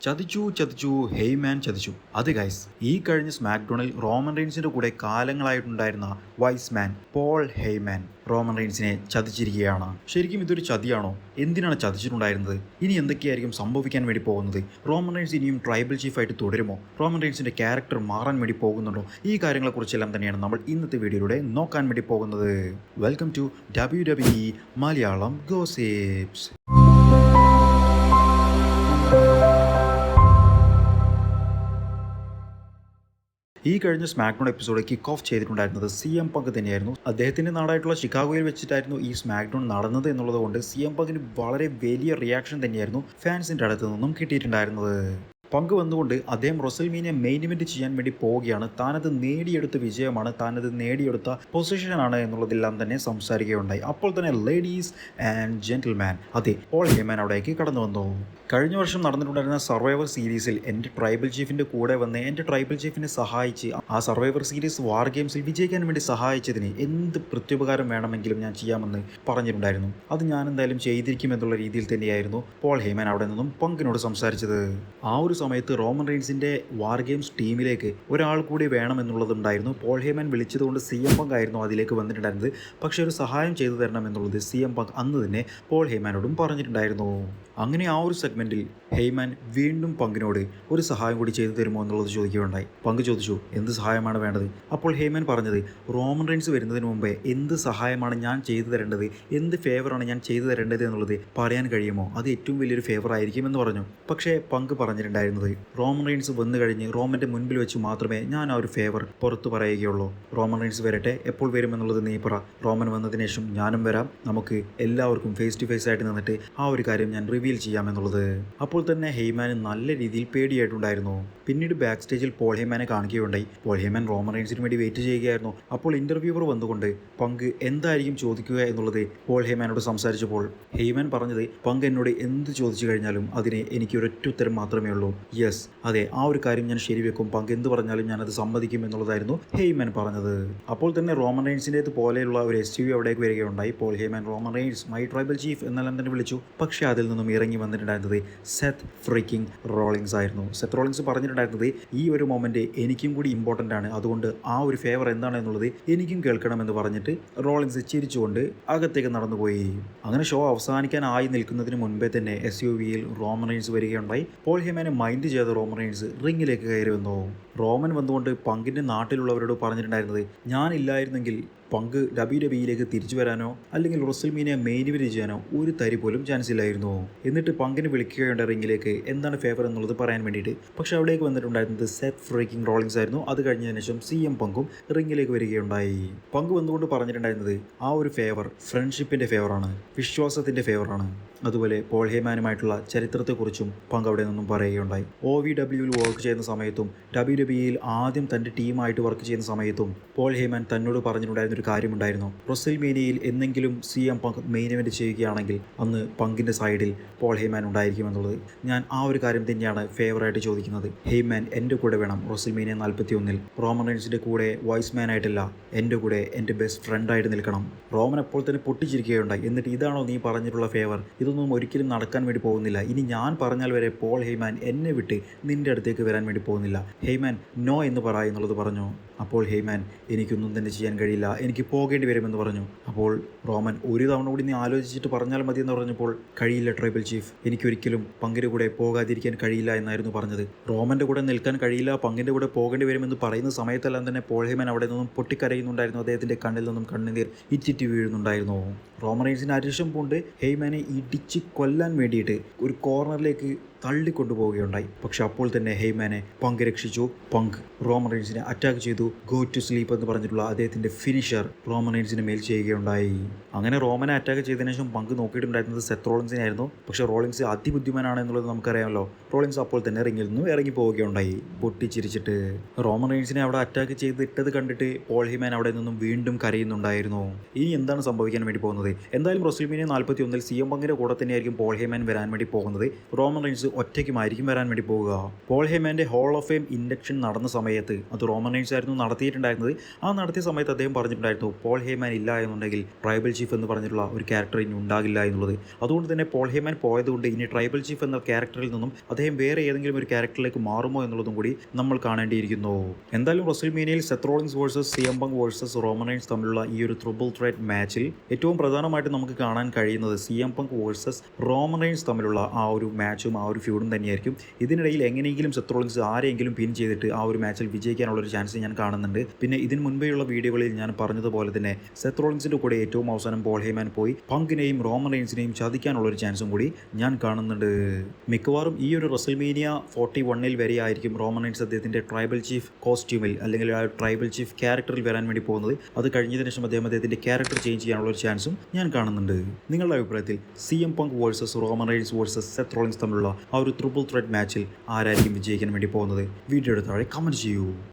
ചതിച്ചു ഹെയ്മാൻ ചതിച്ചു. അത് ഗൈസ്, ഈ കഴിഞ്ഞ സ്മാക്ഡൗണിൽ റോമൻ റെയിൻസിന്റെ കൂടെ കാലങ്ങളായിട്ടുണ്ടായിരുന്ന wise man Paul Heyman Roman റെയിൻസിനെ ചതിച്ചിരിക്കുകയാണ്. ശരിക്കും ഇതൊരു ചതിയാണോ? എന്തിനാണ് ചതിച്ചിട്ടുണ്ടായിരുന്നത്? ഇനി എന്തൊക്കെയായിരിക്കും സംഭവിക്കാൻ വേണ്ടി പോകുന്നത്? റോമൻ റെയിൻസ് ഇനിയും ട്രൈബൽ ചീഫായിട്ട് തുടരുമോ? റോമൻ റെയിൻസിന്റെ ക്യാരക്ടർ മാറാൻ വേണ്ടി പോകുന്നുണ്ടോ? ഈ കാര്യങ്ങളെക്കുറിച്ചെല്ലാം തന്നെയാണ് നമ്മൾ ഇന്നത്തെ വീഡിയോയിലൂടെ നോക്കാൻ വേണ്ടി പോകുന്നത്. Welcome to WWE Malayalam gossips. ഈ കഴിഞ്ഞ സ്മാക്ഡൗൺ എപ്പിസോഡ് കിക്ക് ഓഫ് ചെയ്തിട്ടുണ്ടായിരുന്നത് CM പങ്ക് തന്നെയായിരുന്നു. അദ്ദേഹത്തിന്റെ നാടായിട്ടുള്ള ഷിക്കാഗോയിൽ വെച്ചിട്ടായിരുന്നു ഈ സ്മാക്ഡൗൺ നടന്നത് എന്നുള്ളത് കൊണ്ട് CM പങ്കിന് വളരെ വലിയ റിയാക്ഷൻ തന്നെയായിരുന്നു ഫാൻസിന്റെ അടുത്ത് നിന്നും കിട്ടിയിട്ടുണ്ടായിരുന്നത്. പങ്ക് വന്നുകൊണ്ട് അദ്ദേഹം റെസൽമേനിയ മെയിൻ ഇവന്റ് ചെയ്യാൻ വേണ്ടി പോവുകയാണ്. താനത് നേടിയെടുത്ത വിജയമാണ്, താനത് നേടിയെടുത്ത പൊസിഷനാണ് എന്നുള്ളതെല്ലാം തന്നെ സംസാരിക്കുകയുണ്ടായി. അപ്പോൾ തന്നെ ലേഡീസ് ആൻഡ് ജെന്റിൽമാൻ, അതെ, പോൾ ഹെയ്മാൻ അവിടേക്ക് കടന്നു വന്നു. കഴിഞ്ഞ വർഷം നടന്നിട്ടുണ്ടായിരുന്ന സർവൈവർ സീരീസിൽ എൻ്റെ ട്രൈബൽ ചീഫിൻ്റെ കൂടെ വന്ന് എൻ്റെ ട്രൈബൽ ചീഫിനെ സഹായിച്ച് ആ സർവൈവർ സീരീസ് വാർ ഗെയിംസിൽ വിജയിക്കാൻ വേണ്ടി സഹായിച്ചതിന് എന്ത് പ്രത്യുപകാരം വേണമെങ്കിലും ഞാൻ ചെയ്യാമെന്ന് പറഞ്ഞിട്ടുണ്ടായിരുന്നു. അത് ഞാൻ എന്തായാലും ചെയ്തിരിക്കുമെന്നുള്ള രീതിയിൽ തന്നെയായിരുന്നു പോൾ ഹെയ്മാൻ അവിടെ നിന്നും പങ്കിനോട് സംസാരിച്ചത്. ആ ഒരു സമയത്ത് റോമൻ റെയിൻസിൻ്റെ വാർ ഗെയിംസ് ടീമിലേക്ക് ഒരാൾ കൂടി വേണമെന്നുള്ളതുണ്ടായിരുന്നു. പോൾ ഹെയ്മാൻ വിളിച്ചതുകൊണ്ട് CM പങ്ക് ആയിരുന്നു അതിലേക്ക് വന്നിട്ടുണ്ടായിരുന്നത്. പക്ഷേ ഒരു സഹായം ചെയ്തു തരണം എന്നുള്ളത് CM പങ്ക് അന്ന് തന്നെ പോൾ ഹെയ്മാനോടും പറഞ്ഞിട്ടുണ്ടായിരുന്നു. അങ്ങനെ ആ ഒരു സെഗ്മെൻറ്റിൽ ഹെയ്മാൻ വീണ്ടും പങ്കിനോട് ഒരു സഹായം കൂടി ചെയ്തു തരുമോ എന്നുള്ളത് ചോദിക്കുകയുണ്ടായി. പങ്ക് ചോദിച്ചു, എന്ത് സഹായമാണ് വേണ്ടത്? അപ്പോൾ ഹെയ്മാൻ പറഞ്ഞത്, റോമൻ റെയിൻസ് വരുന്നതിന് മുമ്പേ എന്ത് സഹായമാണ് ഞാൻ ചെയ്തു തരേണ്ടത്, എന്ത് ഫേവറാണ് ഞാൻ ചെയ്തു തരേണ്ടത് എന്നുള്ളത് പറയാൻ കഴിയുമോ? അത് ഏറ്റവും വലിയൊരു ഫേവർ ആയിരിക്കുമെന്ന് പറഞ്ഞു. പക്ഷേ പങ്ക് പറഞ്ഞിട്ടുണ്ടായിരുന്നത്, റോമൻ റെയിൻസ് വന്നു കഴിഞ്ഞ് റോമൻ്റെ മുൻപിൽ വെച്ച് മാത്രമേ ഞാൻ ആ ഒരു ഫേവർ പുറത്തു പറയുകയുള്ളൂ. റോമൻ റെയിൻസ് വരട്ടെ, എപ്പോൾ വരുമെന്നുള്ളത് നീ പറ. റോമൻ വന്നതിന് ശേഷം ഞാനും വരാം, നമുക്ക് എല്ലാവർക്കും ഫേസ് ടു ഫേസ് ആയിട്ട് നിന്നിട്ട് ആ ഒരു കാര്യം ഞാൻ റിവീൽ ചെയ്യാമെന്നുള്ളത്. അപ്പോൾ തന്നെ ഹെയ്മാന് നല്ല രീതിയിൽ പേടിയായിട്ടുണ്ടായിരുന്നു. പിന്നീട് ബാക്ക് സ്റ്റേജിൽ പോൾ ഹെയ്മാനെ കാണിക്കുകയുണ്ടായി. പോൾ ഹെയ്മാൻ റോമൻ റെയിൻസിന് വേണ്ടി വെയിറ്റ് ചെയ്യുകയായിരുന്നു. അപ്പോൾ ഇന്റർവ്യൂവർ വന്നുകൊണ്ട് പങ്ക് എന്തായിരിക്കും ചോദിക്കുക എന്നുള്ളത് പോൾ ഹെയ്മാനോട് സംസാരിച്ചപ്പോൾ ഹെയ്മാൻ പറഞ്ഞത്, പങ്ക് എന്നോട് എന്ത് ചോദിച്ചു കഴിഞ്ഞാലും അതിന് എനിക്ക് ഒരൊറ്റ ഉത്തരം മാത്രമേ ഉള്ളൂ, യെസ്, അതെ, ആ ഒരു കാര്യം ഞാൻ ശരിവെക്കും, പങ്ക് എന്ത് പറഞ്ഞാലും ഞാനത് സമ്മതിക്കും എന്നുള്ളതായിരുന്നു ഹെയ്മാൻ പറഞ്ഞത്. അപ്പോൾ തന്നെ റോമൻ റെയിൻസിൻ്റേത് പോലെയുള്ള ഒരു SUV അവിടേക്ക് വരികയുണ്ടായി. Paul Heyman Roman Reigns my tribal chief എന്നെല്ലാം തന്നെ വിളിച്ചു. പക്ഷേ അതിൽ നിന്നും ഇറങ്ങി വന്നിട്ടുണ്ടായിരുന്നത് സെത്ത് ഫ്രീക്കിംഗ് റോളിങ്സ് ആയിരുന്നു. സെത്ത് റോളിങ്സ് പറഞ്ഞിട്ടുണ്ടായിരുന്നത്, ഈ ഒരു മൊമെന്റ് എനിക്കും കൂടി ഇമ്പോർട്ടൻ്റ് ആണ്, അതുകൊണ്ട് ആ ഒരു ഫേവർ എന്താണ് എന്നുള്ളത് എനിക്കും കേൾക്കണമെന്ന് പറഞ്ഞിട്ട് റോളിങ്സ് ചിരിച്ചുകൊണ്ട് അകത്തേക്ക് നടന്നുപോയി. അങ്ങനെ ഷോ അവസാനിക്കാനായി നിൽക്കുന്നതിന് മുൻപേ തന്നെ SUVയിൽ റോമൻ റെയിൻസ് വരികയുണ്ടായി. പോൾ ഹെയ്മാനെ മൈൻഡ് ചെയ്ത റോമൻ റെയിൻസ് റിങ്ങിലേക്ക് കയറി വന്നു. റോമൻ വന്നുകൊണ്ട് പങ്കിൻ്റെ നാട്ടിലുള്ളവരോട് പറഞ്ഞിട്ടുണ്ടായിരുന്നത്, ഞാൻ ഇല്ലായിരുന്നെങ്കിൽ പങ്ക് WWEയിലേക്ക് തിരിച്ചു വരാനോ അല്ലെങ്കിൽ റെസൽമേനിയ മെയിൻ ഇവന്റ് ചെയ്യാനോ ഒരു തരി പോലും ചാൻസ് ഇല്ലായിരുന്നു. എന്നിട്ട് പങ്കിനെ വിളിക്കുകയുണ്ട് റിങ്ങിലേക്ക്, എന്താണ് ഫേവർ എന്നുള്ളത് പറയാൻ വേണ്ടിയിട്ട്. പക്ഷേ അവിടേക്ക് വന്നിട്ടുണ്ടായിരുന്നത് സെത്ത് ഫ്രീക്കിംഗ് റോളിങ്സ് ആയിരുന്നു. അത് കഴിഞ്ഞതിന് ശേഷം CM പങ്കും റിങ്ങിലേക്ക് വരികയുണ്ടായി. പങ്ക് വന്നുകൊണ്ട് പറഞ്ഞിട്ടുണ്ടായിരുന്നത്, ആ ഒരു ഫേവർ ഫ്രണ്ട്ഷിപ്പിൻ്റെ ഫേവറാണ്, വിശ്വാസത്തിൻ്റെ ഫേവറാണ്. അതുപോലെ പോൾ ഹെയ്മാനുമായിട്ടുള്ള ചരിത്രത്തെക്കുറിച്ചും പങ്ക് അവിടെ നിന്നും പറയുകയുണ്ടായി. OVWയിൽ വർക്ക് ചെയ്യുന്ന സമയത്തും WWEയിൽ ആദ്യം തൻ്റെ ടീമായിട്ട് വർക്ക് ചെയ്യുന്ന സമയത്തും പോൾ ഹെയ്മാൻ തന്നോട് പറഞ്ഞിട്ടുണ്ടായിരുന്ന ഒരു കാര്യമുണ്ടായിരുന്നു, റെസൽമേനിയയിൽ എന്നെങ്കിലും CM പങ്ക് മെയിൻ ഇവന്റ് ചെയ്യുകയാണെങ്കിൽ അന്ന് പങ്കിൻ്റെ സൈഡിൽ പോൾ ഹെയ്മാൻ ഉണ്ടായിരിക്കുമെന്നുള്ളത്. ഞാൻ ആ ഒരു കാര്യം തന്നെയാണ് ഫേവറായിട്ട് ചോദിക്കുന്നത്. ഹെയ്മാൻ എൻ്റെ കൂടെ വേണം റെസൽമേനിയ 41. റോമൻ റെയിൻസിൻ്റെ കൂടെ വൈസ് മാൻ ആയിട്ടല്ല, എൻ്റെ കൂടെ എൻ്റെ ബെസ്റ്റ് ഫ്രണ്ടായിട്ട് നിൽക്കണം. റോമൻ അപ്പോൾ തന്നെ പൊട്ടിച്ചിരിക്കുകയുണ്ടായി. എന്നിട്ട് ഇതാണോ നീ പറഞ്ഞിട്ടുള്ള ഫേവർ? ഇതൊന്നും ഒരിക്കലും നടക്കാൻ വേണ്ടി പോകുന്നില്ല. ഇനി ഞാൻ പറഞ്ഞാൽ വരെ പോൾ ഹെയ്മാൻ എന്നെ വിട്ട് നിൻ്റെ അടുത്തേക്ക് വരാൻ വേണ്ടി പോകുന്നില്ല. ഹെയ്മാൻ നോ എന്ന് പറ എന്നുള്ളത് പറഞ്ഞു. അപ്പോൾ ഹെയ്മാൻ, എനിക്കൊന്നും തന്നെ ചെയ്യാൻ കഴിയില്ല, എനിക്ക് പോകേണ്ടി വരുമെന്ന് പറഞ്ഞു. അപ്പോൾ റോമൻ, ഒരു തവണ കൂടി നീ ആലോചിച്ചിട്ട് പറഞ്ഞാൽ മതി എന്ന് പറഞ്ഞപ്പോൾ, കഴിയില്ല ട്രൈബൽ ചീഫ്, എനിക്കൊരിക്കലും പങ്കിൻ്റെ കൂടെ പോകാതിരിക്കാൻ കഴിയില്ല എന്നായിരുന്നു പറഞ്ഞത്. റോമൻ്റെ കൂടെ നിൽക്കാൻ കഴിയില്ല, പങ്കിൻ്റെ കൂടെ പോകേണ്ടി വരുമെന്ന് പറയുന്ന സമയത്തെല്ലാം തന്നെ പോൾ ഹെയ്മാൻ അവിടെ നിന്നും പൊട്ടിക്കരയുന്നുണ്ടായിരുന്നു. അദ്ദേഹത്തിൻ്റെ കണ്ണിൽ നിന്നും കണ്ണുനീർ ഇറ്റിറ്റ് വീഴുന്നുണ്ടായിരുന്നു. റോമൻ റെയിൻസിന് അരിശം പൂണ്ട് ഹെയ്മാനെ ഇടിച്ച് കൊല്ലാൻ വേണ്ടിയിട്ട് ഒരു കോർണറിലേക്ക് തള്ളിക്കൊണ്ടുപോവുകയുണ്ടായി. പക്ഷെ അപ്പോൾ തന്നെ ഹെയ്മാനെ പങ്ക് രക്ഷിച്ചു. പങ്ക് റോമൻ റെയിൻസിനെ അറ്റാക്ക് ചെയ്തു. ഗോ ടു സ്ലീപ്പ് എന്ന് പറഞ്ഞിട്ടുള്ള അദ്ദേഹത്തിൻ്റെ ഫിനിഷർ റോമൻ റെയിൻസിന് മേൽ ചെയ്യുകയുണ്ടായി. അങ്ങനെ റോമനെ അറ്റാക്ക് ചെയ്തതിനു ശേഷം പങ്ക് നോക്കിയിട്ടുണ്ടായിരുന്നത് സെത്ത് റോളിൻസിനായിരുന്നു. പക്ഷേ റോളിൻസ് അതിബുദ്ധിമാനാണ് എന്നുള്ളത് നമുക്കറിയാമല്ലോ. റോളിൻസ് അപ്പോൾ തന്നെ റിങ്ങിൽ നിന്നും ഇറങ്ങി പോവുകയുണ്ടായി പൊട്ടിച്ചിരിച്ചിട്ട്. റോമൻ റെയിൻസിനെ അവിടെ അറ്റാക്ക് ചെയ്തിട്ടത് കണ്ടിട്ട് പോൾ ഹെയ്മാൻ അവിടെ നിന്നും വീണ്ടും കരയുന്നുണ്ടായിരുന്നു. ഇനി എന്താണ് സംഭവിക്കാൻ വേണ്ടി പോകുന്നത്? എന്തായാലും റെസൽമേനിയ 41 CM പങ്കിൻ്റെ കൂടെ തന്നെയായിരിക്കും പോൾ ഹെയ്മാൻ വരാൻ വേണ്ടി പോകുന്നത്. റോമൻ റെയിൻസ് ഒറ്റയ്ക്കുമായിരിക്കും വരാൻ വേണ്ടി പോവുക. പോൾ ഹേമൻ്റെ ഹോൾ ഓഫ് ഫെയിം ഇൻഡക്ഷൻ നടന്ന സമയത്ത് അത് റോമൻ റെയിൻസ് ആയിരുന്നു നടത്തിയിട്ടുണ്ടായിരുന്നത്. ആ നടത്തിയ സമയത്ത് അദ്ദേഹം പറഞ്ഞിട്ടുണ്ടായിരുന്നു പോൾ ഹേമാൻ ഇല്ല എന്നുണ്ടെങ്കിൽ ട്രൈബൽ ചീഫ് എന്ന് പറഞ്ഞിട്ടുള്ള ഒരു ക്യാരക്ടർ ഇനി ഉണ്ടാകില്ല എന്നുള്ളത്. അതുകൊണ്ട് തന്നെ പോൾ ഹേമാൻ പോയതുകൊണ്ട് ഇനി ട്രൈബൽ ചീഫ് എന്ന ക്യാരക്ടറിൽ നിന്നും അദ്ദേഹം വേറെ ഏതെങ്കിലും ഒരു ക്യാരക്ടറിലേക്ക് മാറുമോ എന്നുള്ളതും കൂടി നമ്മൾ കാണേണ്ടിയിരിക്കുന്നു. എന്തായാലും റെസ്ൽമേനിയയിൽ Seth Rollins versus CM Punk versus Roman Reigns തമ്മിലുള്ള ഈ ഒരു ട്രിപ്പിൾ ത്രെറ്റ് മാച്ചിൽ ഏറ്റവും പ്രധാനമായിട്ട് നമുക്ക് കാണാൻ കഴിയുന്നത് CM Punk versus Roman Reigns തമ്മിലുള്ള ആ ഒരു മാച്ചും ആ ഒരു ഫ്യൂഡും തന്നെയായിരിക്കും. ഇതിനിടയിൽ എങ്ങനെയെങ്കിലും സെത്ത് റോളിൻസ് ആരെങ്കിലും പിൻ ചെയ്തിട്ട് ആ ഒരു മാച്ചിൽ വിജയിക്കാനുള്ളൊരു ചാൻസ് ഞാൻ കാണുന്നുണ്ട്. പിന്നെ ഇതിന് മുൻപേയുള്ള വീഡിയോകളിൽ ഞാൻ പറഞ്ഞതുപോലെ തന്നെ സെത്ത് റോളിൻസിൻ്റെ കൂടെ ഏറ്റവും അവസാനം പോൾ ഹേമാൻ പോയി പങ്കിനെയും റോമൻ റെയിൻസിനെയും ചതിക്കാനുള്ളൊരു ചാൻസും കൂടി ഞാൻ കാണുന്നുണ്ട്. മിക്കവാറും ഈ ഒരു റെസ്ൽമേനിയ 41 വരെ ആയിരിക്കും റോമൻ റെയിൻസ് അദ്ദേഹത്തിൻ്റെ ട്രൈബൽ ചീഫ് കോസ്റ്റ്യൂമിൽ അല്ലെങ്കിൽ ആ ട്രൈബൽ ചീഫ് ക്യാരക്ടറിൽ വരാൻ വേണ്ടി പോകുന്നത്. അത് കഴിഞ്ഞതിന് ശേഷം അദ്ദേഹത്തിൻ്റെ ക്യാരക്ടർ ചേഞ്ച് ചെയ്യാനുള്ള ഒരു ചാൻസും ഞാൻ കാണുന്നുണ്ട്. നിങ്ങളുടെ അഭിപ്രായത്തിൽ CM Punk versus Roman Reigns versus Seth Rollins തമ്മിലുള്ള ആ ഒരു ട്രിപ്പിൾ ത്രെറ്റ് മാച്ചിൽ ആരായിരിക്കും വിജയിക്കാൻ വേണ്ടി പോകുന്നത്? വീഡിയോയുടെ താഴെ കമൻറ്റ് ചെയ്യൂ.